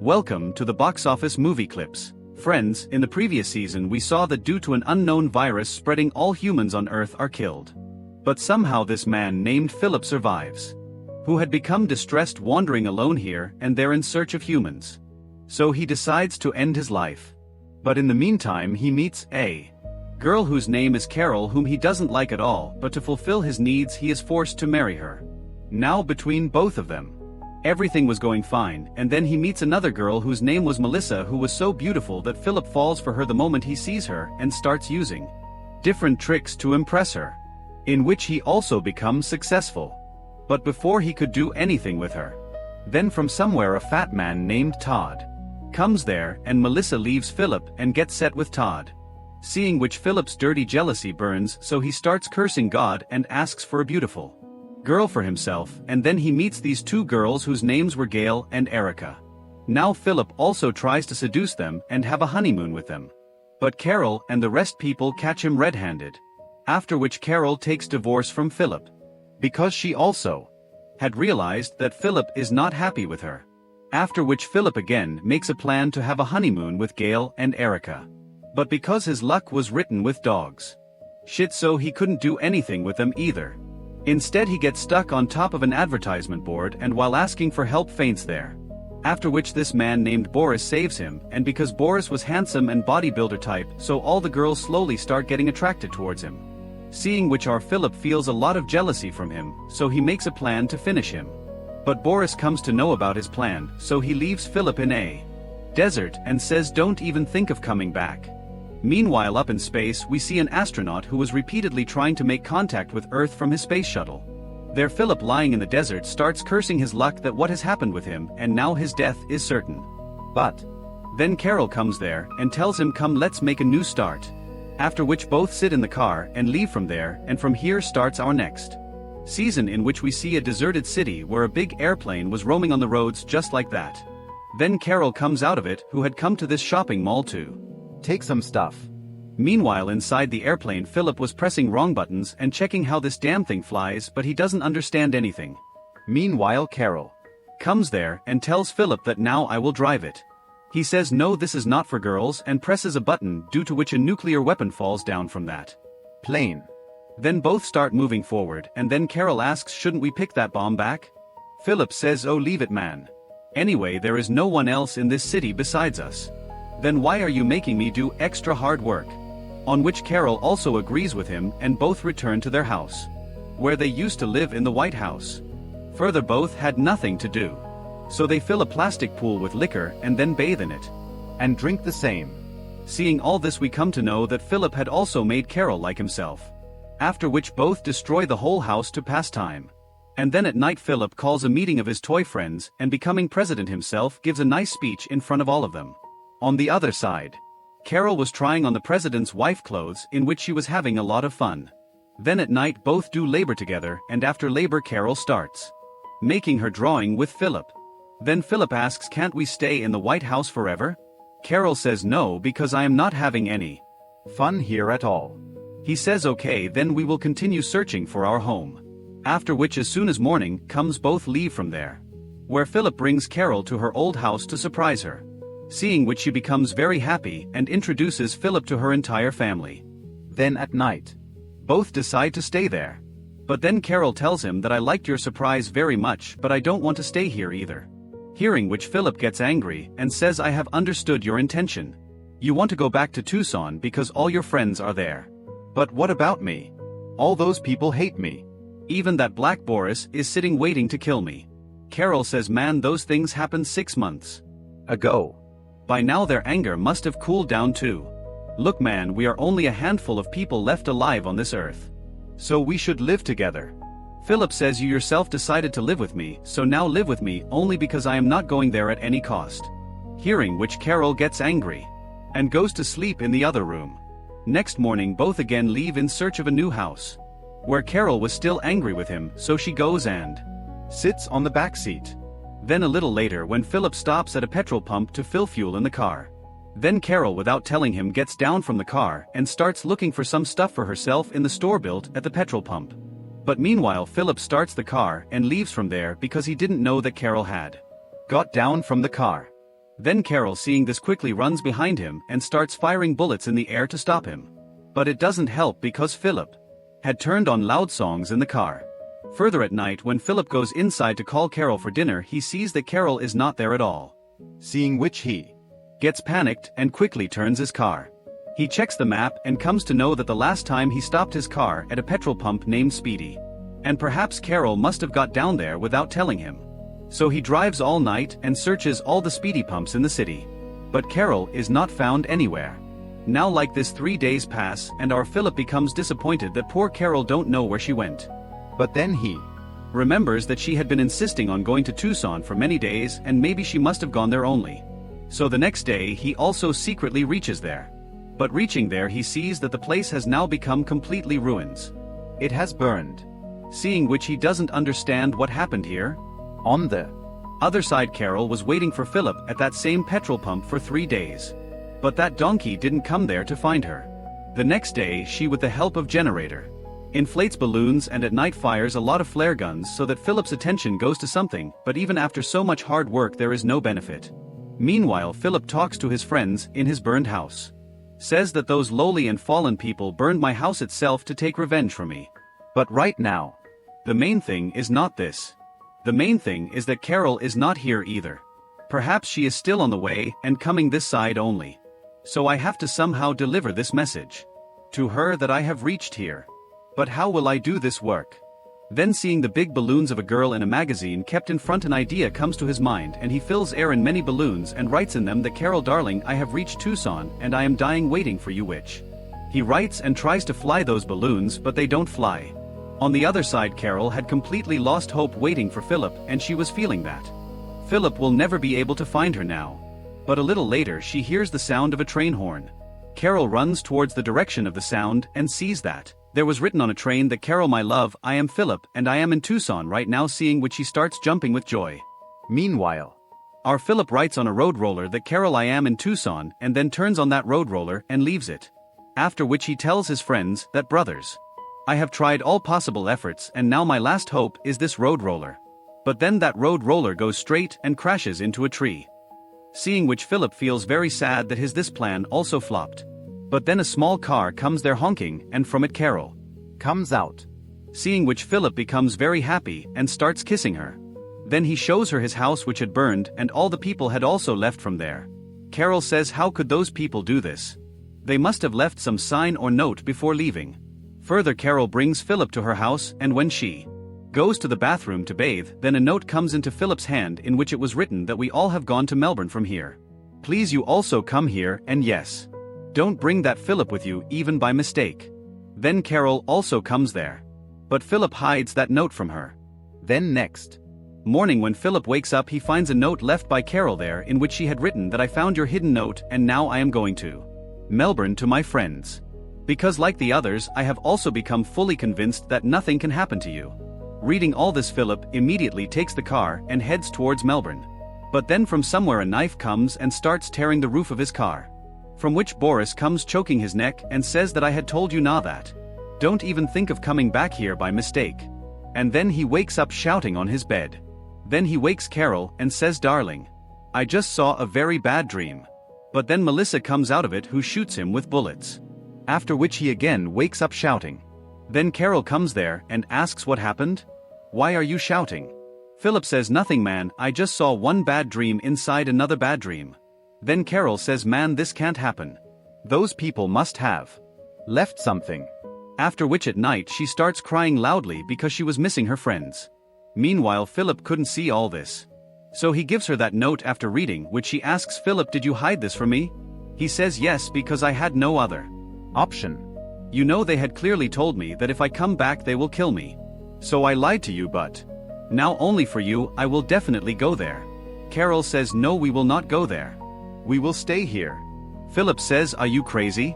Welcome to the box office movie clips. Friends, in the previous season we saw that due to an unknown virus spreading, all humans on Earth are killed. But somehow this man named Philip survives, who had become distressed wandering alone here and there in search of humans. So he decides to end his life. But in the meantime he meets a girl whose name is Carol, whom he doesn't like at all, but to fulfill his needs he is forced to marry her. Now between both of them, everything was going fine, and then he meets another girl whose name was Melissa, who was so beautiful that Philip falls for her the moment he sees her and starts using different tricks to impress her, in which he also becomes successful. But before he could do anything with her, then from somewhere a fat man named Todd comes there, and Melissa leaves Philip and gets set with Todd. Seeing which Philip's dirty jealousy burns, so he starts cursing God and asks for a beautiful girl for himself, and then he meets these two girls whose names were Gail and Erica. Now Philip also tries to seduce them and have a honeymoon with them. But Carol and the rest people catch him red-handed. After which Carol takes divorce from Philip, because she also had realized that Philip is not happy with her. After which Philip again makes a plan to have a honeymoon with Gail and Erica. But because his luck was written with dogs shit, so he couldn't do anything with them either. Instead he gets stuck on top of an advertisement board, and while asking for help faints there. After which this man named Boris saves him, and because Boris was handsome and bodybuilder type, so all the girls slowly start getting attracted towards him. Seeing which our Philip feels a lot of jealousy from him, so he makes a plan to finish him. But Boris comes to know about his plan, so he leaves Philip in a desert and says don't even think of coming back. Meanwhile up in space we see an astronaut who was repeatedly trying to make contact with Earth from his space shuttle. There Philip, lying in the desert, starts cursing his luck that what has happened with him and now his death is certain. But then Carol comes there and tells him, come, let's make a new start. After which both sit in the car and leave from there, and from here starts our next season, in which we see a deserted city where a big airplane was roaming on the roads just like that. Then Carol comes out of it, who had come to this shopping mall to take some stuff. Meanwhile inside the airplane Philip was pressing wrong buttons and checking how this damn thing flies, but he doesn't understand anything. Meanwhile Carol comes there and tells Philip that now I will drive it. He says no, this is not for girls, and presses a button, due to which a nuclear weapon falls down from that plane. Then both start moving forward, and then Carol asks, shouldn't we pick that bomb back? Philip says, oh, leave it, man. Anyway, there is no one else in this city besides us. Then why are you making me do extra hard work? On which Carol also agrees with him, and both return to their house, where they used to live in the White House. Further, both had nothing to do, so they fill a plastic pool with liquor and then bathe in it and drink the same. Seeing all this we come to know that Philip had also made Carol like himself. After which both destroy the whole house to pass time. And then at night Philip calls a meeting of his toy friends, and becoming president himself gives a nice speech in front of all of them. On the other side, Carol was trying on the president's wife clothes, in which she was having a lot of fun. Then at night both do labor together, and after labor Carol starts making her drawing with Philip. Then Philip asks, can't we stay in the White House forever? Carol says no, because I am not having any fun here at all. He says okay, then we will continue searching for our home. After which as soon as morning comes both leave from there, where Philip brings Carol to her old house to surprise her. Seeing which she becomes very happy and introduces Philip to her entire family. Then at night, both decide to stay there. But then Carol tells him that I liked your surprise very much, but I don't want to stay here either. Hearing which Philip gets angry and says, I have understood your intention. You want to go back to Tucson because all your friends are there. But what about me? All those people hate me. Even that black Boris is sitting waiting to kill me. Carol says, man, those things happened 6 months ago. By now their anger must have cooled down too. Look man, we are only a handful of people left alive on this earth, so we should live together. Philip says, you yourself decided to live with me, so now live with me, only because I am not going there at any cost. Hearing which Carol gets angry and goes to sleep in the other room. Next morning both again leave in search of a new house, where Carol was still angry with him, so she goes and sits on the back seat. Then a little later when Philip stops at a petrol pump to fill fuel in the car. Then Carol, without telling him, gets down from the car and starts looking for some stuff for herself in the store built at the petrol pump. But meanwhile Philip starts the car and leaves from there because he didn't know that Carol had got down from the car. Then Carol, seeing this, quickly runs behind him and starts firing bullets in the air to stop him. But it doesn't help because Philip had turned on loud songs in the car. Further at night, when Philip goes inside to call Carol for dinner, he sees that Carol is not there at all. Seeing which, he gets panicked and quickly turns his car. He checks the map and comes to know that the last time he stopped his car at a petrol pump named Speedy. And perhaps Carol must have got down there without telling him. So he drives all night and searches all the Speedy pumps in the city. But Carol is not found anywhere. Now like this 3 days pass and our Philip becomes disappointed that poor Carol don't know where she went. But then he remembers that she had been insisting on going to Tucson for many days and maybe she must have gone there only. So the next day he also secretly reaches there. But reaching there, he sees that the place has now become completely ruins. It has burned. Seeing which, he doesn't understand what happened here. On the other side, Carol was waiting for Philip at that same petrol pump for 3 days. But that donkey didn't come there to find her. The next day, she, with the help of generator, inflates balloons and at night fires a lot of flare guns so that Philip's attention goes to something, but even after so much hard work there is no benefit. Meanwhile, Philip talks to his friends in his burned house. Says that those lowly and fallen people burned my house itself to take revenge for me. But right now, the main thing is not this. The main thing is that Carol is not here either. Perhaps she is still on the way and coming this side only. So I have to somehow deliver this message to her that I have reached here. But how will I do this work? Then, seeing the big balloons of a girl in a magazine kept in front, an idea comes to his mind and he fills air in many balloons and writes in them that Carol darling, I have reached Tucson and I am dying waiting for you, which he writes and tries to fly those balloons, but they don't fly. On the other side, Carol had completely lost hope waiting for Philip, and she was feeling that Philip will never be able to find her now. But a little later she hears the sound of a train horn. Carol runs towards the direction of the sound and sees that there was written on a train that Carol my love, I am Philip and I am in Tucson right now, seeing which he starts jumping with joy. Meanwhile, our Philip writes on a road roller that Carol I am in Tucson and then turns on that road roller and leaves it. After which he tells his friends that brothers, I have tried all possible efforts and now my last hope is this road roller. But then that road roller goes straight and crashes into a tree. Seeing which Philip feels very sad that this plan also flopped. But then a small car comes there honking and from it Carol comes out. Seeing which Philip becomes very happy and starts kissing her. Then he shows her his house which had burned and all the people had also left from there. Carol says how could those people do this? They must have left some sign or note before leaving. Further, Carol brings Philip to her house and when she goes to the bathroom to bathe, then a note comes into Philip's hand in which it was written that we all have gone to Melbourne from here. Please you also come here and yes, don't bring that Philip with you even by mistake. Then Carol also comes there. But Philip hides that note from her. Then next morning when Philip wakes up, he finds a note left by Carol there in which she had written that I found your hidden note and now I am going to Melbourne to my friends. Because like the others, I have also become fully convinced that nothing can happen to you. Reading all this, Philip immediately takes the car and heads towards Melbourne. But then from somewhere a knife comes and starts tearing the roof of his car. From which Boris comes choking his neck and says that I had told you na that. Don't even think of coming back here by mistake. And then he wakes up shouting on his bed. Then he wakes Carol and says darling, I just saw a very bad dream. But then Melissa comes out of it who shoots him with bullets. After which he again wakes up shouting. Then Carol comes there and asks what happened? Why are you shouting? Philip says nothing man, I just saw one bad dream inside another bad dream. Then Carol says man, this can't happen. Those people must have left something. After which at night she starts crying loudly because she was missing her friends. Meanwhile Philip couldn't see all this. So he gives her that note after reading which she asks Philip, did you hide this from me? He says yes, because I had no other option. You know they had clearly told me that if I come back they will kill me. So I lied to you, but now only for you I will definitely go there. Carol says no, we will not go there. We will stay here. Philip says, are you crazy?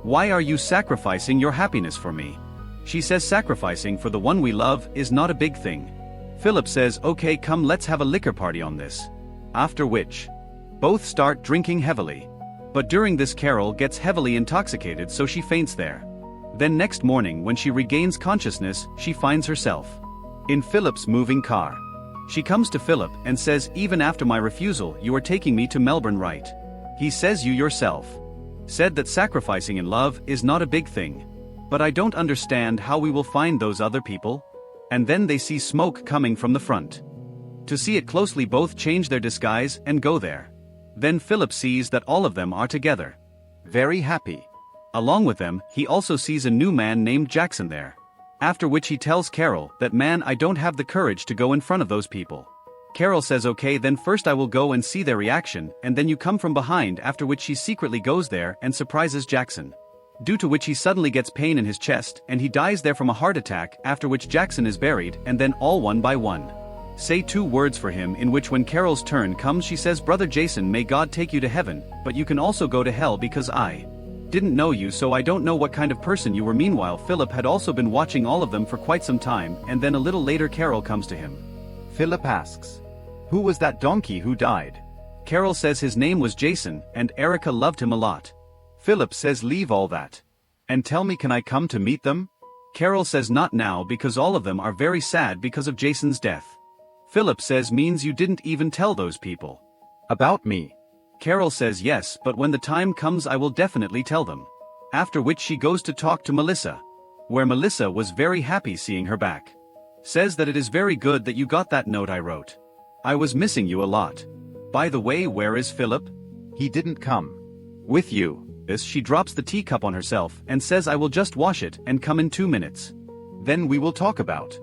Why are you sacrificing your happiness for me? She says sacrificing for the one we love is not a big thing. Philip says okay, come let's have a liquor party on this. After which both start drinking heavily. But during this Carol gets heavily intoxicated so she faints there. Then next morning when she regains consciousness she finds herself in Philip's moving car. She comes to Philip and says, even after my refusal, you are taking me to Melbourne, right? He says, you yourself said that sacrificing in love is not a big thing. But I don't understand how we will find those other people. And then they see smoke coming from the front. To see it closely, both change their disguise and go there. Then Philip sees that all of them are together. Very happy. Along with them, he also sees a new man named Jackson there. After which he tells Carol that, man, I don't have the courage to go in front of those people. Carol says, okay, then first I will go and see their reaction, and then you come from behind, after which she secretly goes there and surprises Jackson. Due to which he suddenly gets pain in his chest, and he dies there from a heart attack, after which Jackson is buried, and then all one by one say 2 words for him, in which when Carol's turn comes she says, brother Jason, may God take you to heaven, but you can also go to hell because I didn't know you, so I don't know what kind of person you were. Meanwhile, Philip had also been watching all of them for quite some time, and then a little later Carol comes to him. Philip asks, who was that donkey who died? Carol says his name was Jason, and Erica loved him a lot. Philip says, leave all that and tell me, can I come to meet them? Carol says, not now, because all of them are very sad because of Jason's death. Philip says, means you didn't even tell those people about me? Carol says, yes, but when the time comes I will definitely tell them. After which she goes to talk to Melissa, where Melissa was very happy seeing her back. Says that it is very good that you got that note I wrote. I was missing you a lot. By the way, where is Philip? He didn't come with you. As she drops the teacup on herself and says, I will just wash it and come in 2 minutes. Then we will talk about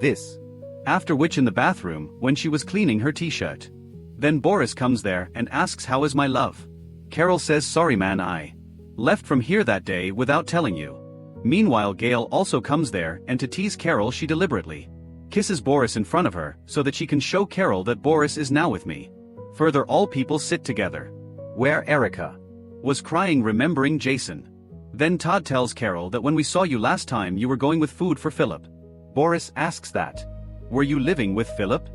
this. After which in the bathroom, when she was cleaning her t-shirt, then Boris comes there and asks, how is my love? Carol says, sorry man, I left from here that day without telling you. Meanwhile, Gail also comes there, and to tease Carol she deliberately kisses Boris in front of her, so that she can show Carol that Boris is now with me. Further, all people sit together, where Erica was crying remembering Jason. Then Todd tells Carol that when we saw you last time you were going with food for Philip. Boris asks that, were you living with Philip?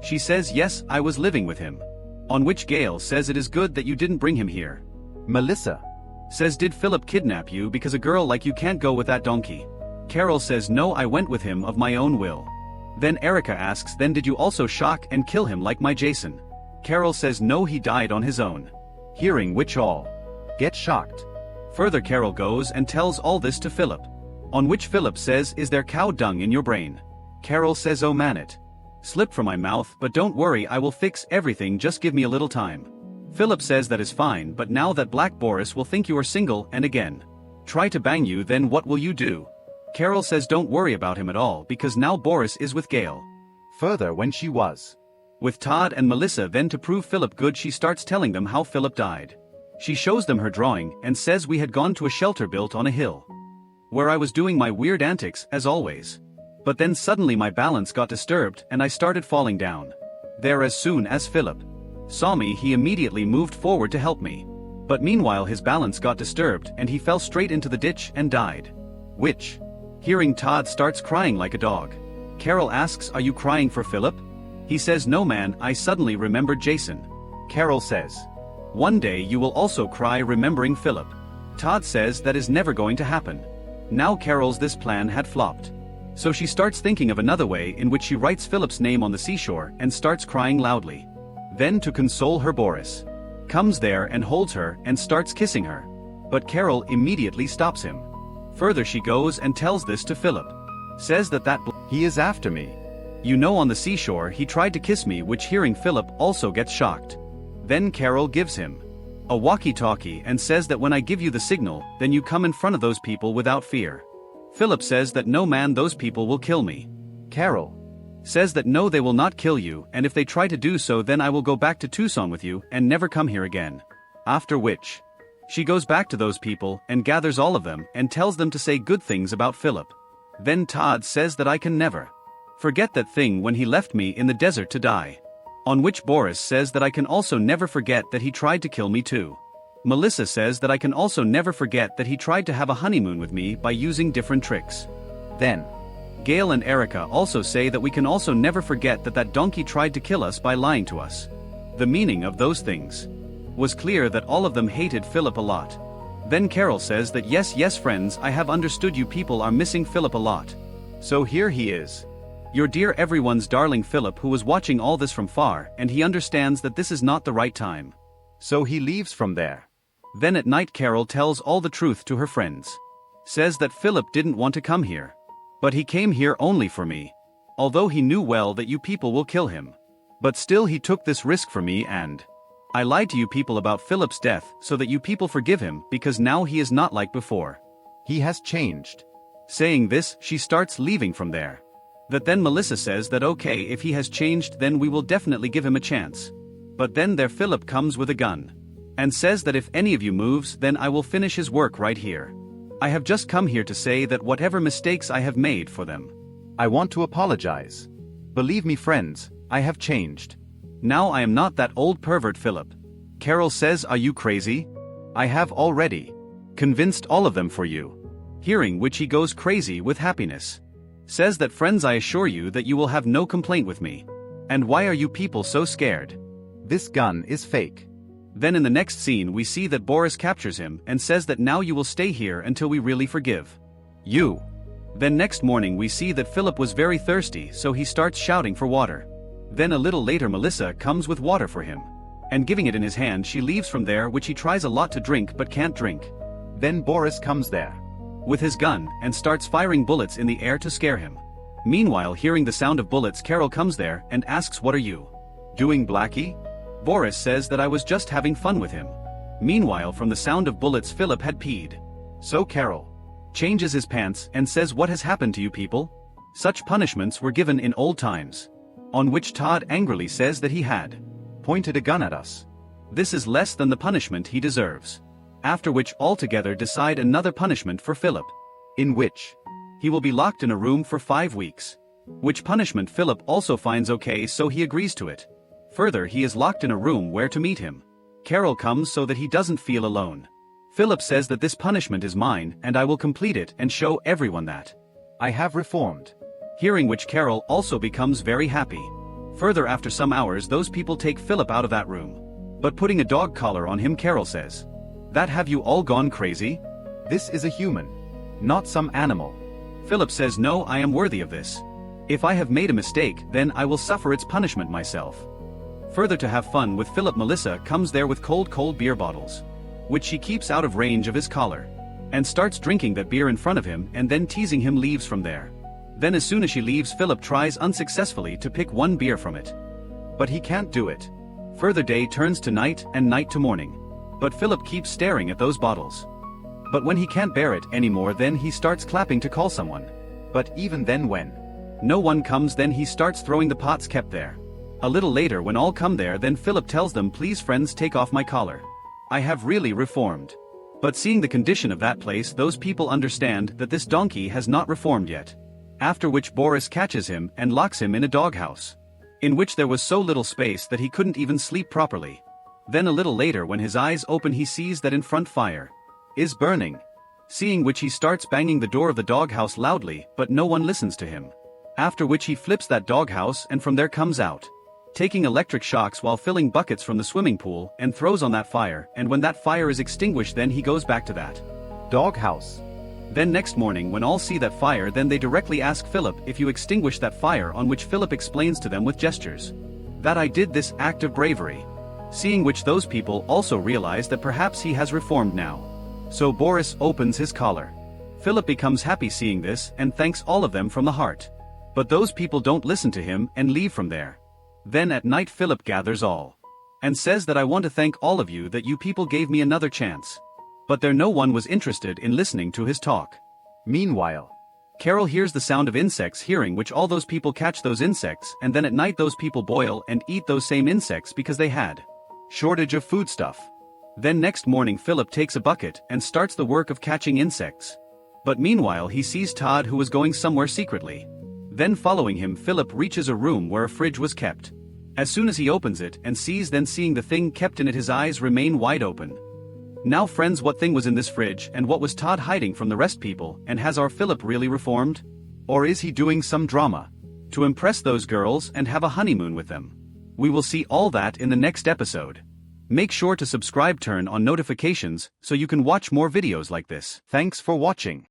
She says, yes, I was living with him. On which Gail says, it is good that you didn't bring him here. Melissa says, did Philip kidnap you because a girl like you can't go with that donkey? Carol says, no, I went with him of my own will. Then Erica asks, then did you also shock and kill him like my Jason? Carol says, no, he died on his own. Hearing which all get shocked. Further, Carol goes and tells all this to Philip. On which Philip says, is there cow dung in your brain? Carol says, oh man, it slipped from my mouth, but don't worry, I will fix everything, just give me a little time. Philip says that is fine, but now that Black Boris will think you are single and again try to bang you, then what will you do? Carol says, don't worry about him at all, because now Boris is with Gail. Further, when she was with Todd and Melissa, then to prove Philip good, she starts telling them how Philip died. She shows them her drawing and says, we had gone to a shelter built on a hill, where I was doing my weird antics as always. But then suddenly my balance got disturbed and I started falling down. There, as soon as Philip saw me, he immediately moved forward to help me. But meanwhile his balance got disturbed and he fell straight into the ditch and died. Which, hearing, Todd starts crying like a dog. Carol asks, are you crying for Philip? He says, no man, I suddenly remembered Jason. Carol says, one day you will also cry remembering Philip. Todd says that is never going to happen. Now Carol's this plan had flopped. So she starts thinking of another way in which she writes Philip's name on the seashore and starts crying loudly. Then to console her, Boris comes there and holds her and starts kissing her. But Carol immediately stops him. Further, she goes and tells this to Philip. Says that he is after me. You know, on the seashore he tried to kiss me, which hearing Philip also gets shocked. Then Carol gives him a walkie-talkie and says that when I give you the signal, then you come in front of those people without fear. Philip says that no man, those people will kill me. Carol says that no, they will not kill you, and if they try to do so, then I will go back to Tucson with you and never come here again. After which she goes back to those people and gathers all of them and tells them to say good things about Philip. Then Todd says that I can never forget that thing when he left me in the desert to die. On which Boris says that I can also never forget that he tried to kill me too. Melissa says that I can also never forget that he tried to have a honeymoon with me by using different tricks. Then Gail and Erica also say that we can also never forget that that donkey tried to kill us by lying to us. The meaning of those things was clear, that all of them hated Philip a lot. Then Carol says that yes friends, I have understood, you people are missing Philip a lot. So here he is. Your dear everyone's darling Philip, who was watching all this from far, and he understands that this is not the right time. So he leaves from there. Then at night Carol tells all the truth to her friends. Says that Philip didn't want to come here. But he came here only for me. Although he knew well that you people will kill him. But still he took this risk for me, and I lied to you people about Philip's death so that you people forgive him, because now he is not like before. He has changed. Saying this, she starts leaving from there. That then Melissa says that okay, if he has changed then we will definitely give him a chance. But then there Philip comes with a gun. And says that if any of you moves then I will finish his work right here. I have just come here to say that whatever mistakes I have made for them. I want to apologize. Believe me friends, I have changed. Now I am not that old pervert Philip. Carol says, are you crazy? I have already convinced all of them for you. Hearing which he goes crazy with happiness. Says that friends, I assure you that you will have no complaint with me. And why are you people so scared? This gun is fake. Then in the next scene we see that Boris captures him and says that now you will stay here until we really forgive you. Then next morning we see that Philip was very thirsty, so he starts shouting for water. Then a little later Melissa comes with water for him. And giving it in his hand she leaves from there, which he tries a lot to drink but can't drink. Then Boris comes there with his gun and starts firing bullets in the air to scare him. Meanwhile, hearing the sound of bullets, Carol comes there and asks, what are you doing, Blackie? Boris says that I was just having fun with him. Meanwhile, from the sound of bullets, Philip had peed. So Carol changes his pants and says, what has happened to you people? Such punishments were given in old times. On which Todd angrily says that he had pointed a gun at us. This is less than the punishment he deserves. After which all together decide another punishment for Philip. In which he will be locked in a room for 5 weeks. Which punishment Philip also finds okay, so he agrees to it. Further, he is locked in a room where to meet him. Carol comes so that he doesn't feel alone. Philip says that this punishment is mine and I will complete it and show everyone that I have reformed. Hearing which Carol also becomes very happy. Further, after some hours those people take Philip out of that room. But putting a dog collar on him, Carol says, that have you all gone crazy? This is a human, not some animal. Philip says, no, I am worthy of this. If I have made a mistake, then I will suffer its punishment myself. Further, to have fun with Philip, Melissa comes there with cold beer bottles, which she keeps out of range of his collar, and starts drinking that beer in front of him, and then teasing him leaves from there. Then as soon as she leaves, Philip tries unsuccessfully to pick one beer from it. But he can't do it. Further, day turns to night and night to morning. But Philip keeps staring at those bottles. But when he can't bear it anymore, then he starts clapping to call someone. But even then when no one comes, then he starts throwing the pots kept there. A little later, when all come there, then Philip tells them, please friends, take off my collar. I have really reformed. But seeing the condition of that place, those people understand that this donkey has not reformed yet. After which Boris catches him and locks him in a doghouse, in which there was so little space that he couldn't even sleep properly. Then a little later, when his eyes open, he sees that in front fire is burning. Seeing which he starts banging the door of the doghouse loudly, but no one listens to him. After which he flips that doghouse and from there comes out, taking electric shocks while filling buckets from the swimming pool, and throws on that fire, and when that fire is extinguished, then he goes back to that doghouse. Then next morning, when all see that fire, then they directly ask Philip if you extinguish that fire, on which Philip explains to them with gestures that I did this act of bravery. Seeing which those people also realize that perhaps he has reformed now. So Boris opens his collar. Philip becomes happy seeing this and thanks all of them from the heart. But those people don't listen to him and leave from there. Then at night Philip gathers all and says that I want to thank all of you that you people gave me another chance. But there no one was interested in listening to his talk. Meanwhile, Carol hears the sound of insects, hearing which all those people catch those insects, and then at night those people boil and eat those same insects because they had shortage of foodstuff. Then next morning Philip takes a bucket and starts the work of catching insects. But meanwhile he sees Todd, who was going somewhere secretly. Then following him, Philip reaches a room where a fridge was kept. As soon as he opens it and sees the thing kept in it, his eyes remain wide open. Now friends, what thing was in this fridge, and what was Todd hiding from the rest people, and has our Philip really reformed? Or is he doing some drama to impress those girls and have a honeymoon with them? We will see all that in the next episode. Make sure to subscribe, turn on notifications so you can watch more videos like this. Thanks for watching.